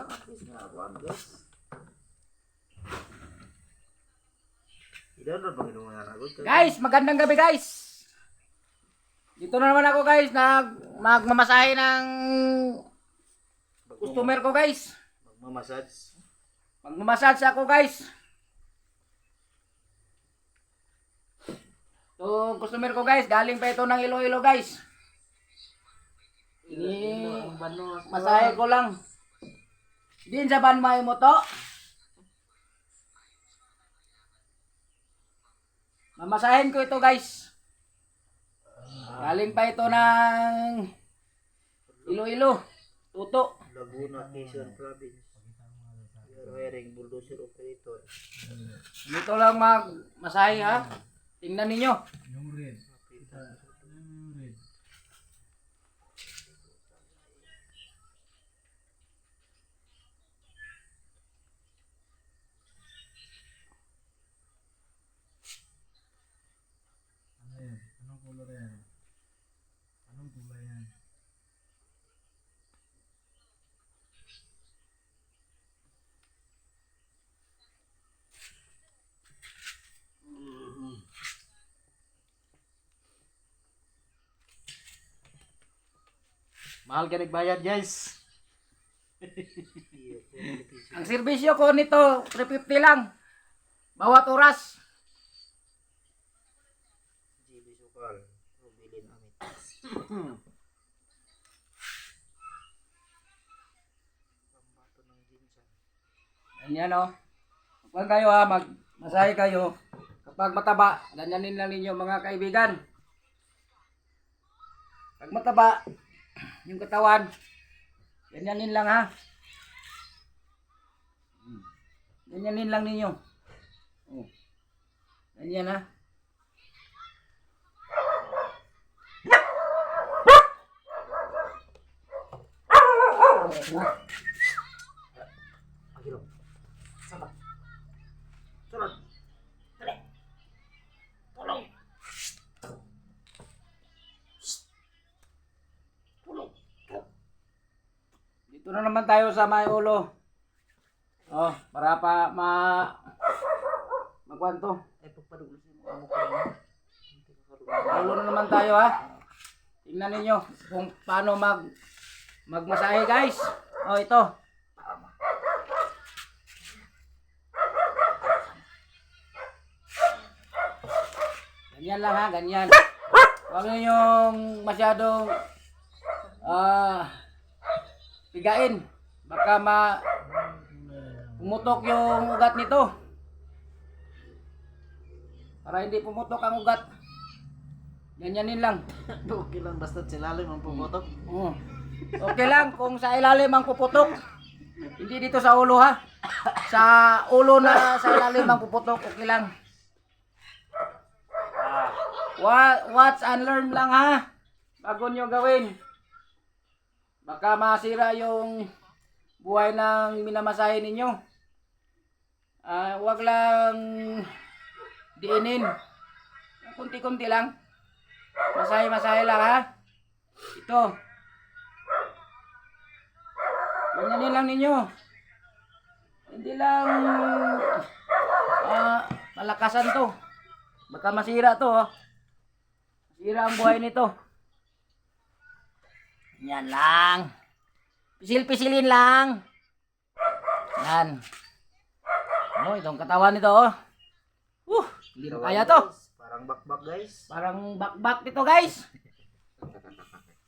lang at least nga kuan guys. I-download ba ginawa na agad? Guys, magandang gabi guys. Dito na naman ako guys, magmamasahe ng customer ko guys. Magmamassage. Magmamassage ako guys. To customer ko guys, galing pa ito ng Iloilo guys. Masahe ko lang. Din sa banmay mo to. Mamasahin ko ito guys. Galing pa ito ng Iloilo. Tuto. Laguna, Quezon Province. We are wearing bulldozer operator. Dito lang magmasahe ha. Tingnan ninyo. Yung red. Ano yan? Anong color yan? Anong kulay yan? Mahal ka nagbayad guys. Ang serbisyo ko nito, 350 lang. Bawat oras. GB Sukal. Rubilin Amit. Pambato ng Jinsan. Ganyan o. Huwag kayo ha, magmasahe kayo. Kapag mataba, ganyanin lang ninyo mga kaibigan. Pag mataba, yung katawan, ganyanin lang ha. Ganyanin lang ninyo. Oh. Ganyan ha. Agilong. Saba. Sunod. Dali. Tulong. Tulong. Dito na naman tayo sa may ulo. Oh, para pa magkwanto. Ay, pagpadulos mo ang mukha niya. Ulo na naman tayo ha. Tingnan ninyo kung paano magmasahe guys. Oh, ito. Ganyan lang ha, ganyan. Huwag ninyong masyadong pigain. Baka pumutok yung ugat nito. Para hindi pumutok ang ugat. Ganyanin lang. Okay lang, basta silalim ang pumutok. Okay lang kung sa ilalim ang puputok. Hindi dito sa ulo ha. Sa ulo na sa ilalim ang puputok, okay lang. Watch and learn lang ha. Bago nyo gawin. Baka masira yung buhay ng minamasahe ninyo. Wag lang diinin. Kunti-kunti lang. Masahe-masahe lang ha. Ito. Ganyanin lang ninyo. Hindi lang malakasan to. Baka masira to. Masira ang buhay nito. Yan lang. Pisil-pisilin lang. Yan. Oh, itong katawan nito oh. Hindi na kaya to. Parang bakbak guys. Parang bakbak dito guys.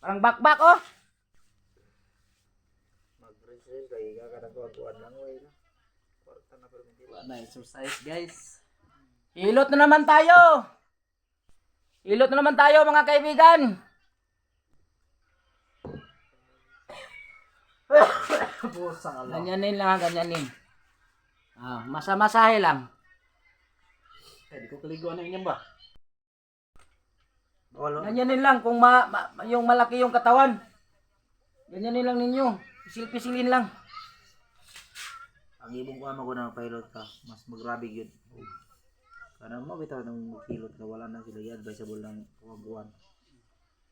Parang bakbak oh. Mag-rinse kay kakadakuan lang way na. Kwarta na pero hindi ba Na exercise guys. Hilot na naman tayo. Hilot na naman tayo mga kaibigan. Pusang alam. Ganyanin lang, ganyanin. Masa-masahe lang. Pwede ko kaliguan na inyong ba? Wala. Ganyanin lang kung yung malaki yung katawan. Ganyanin lang ninyo. Pisil-pisilin lang. Ang ibong ko ko na pilot ka, mas magrabe yun. Kana mo bitaw ng pilot ka, wala na sila advisable ng kawaguan.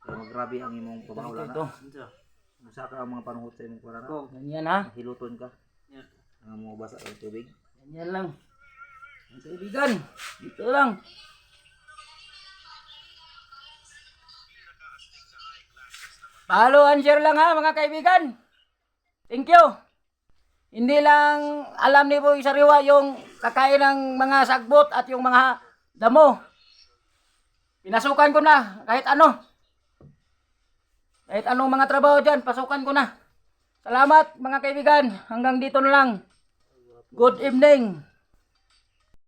Kaya magrabe ang imong pamahula Ito. na. Usa ka ang mga panungot sa imong parana. Ganyan ha. Hiluton ka. Yan. Ang mo basa ang tubig. Ganyan lang. Ang kaibigan. Dito lang. Follow and share lang ha mga kaibigan. Thank you. Hindi lang alam ni Boy Sariwa yung kakain ng mga sagbot at yung mga damo. Pinasukan ko na kahit ano. Kahit anong mga trabaho dyan, pasukan ko na. Salamat mga kaibigan. Hanggang dito na lang. Good evening.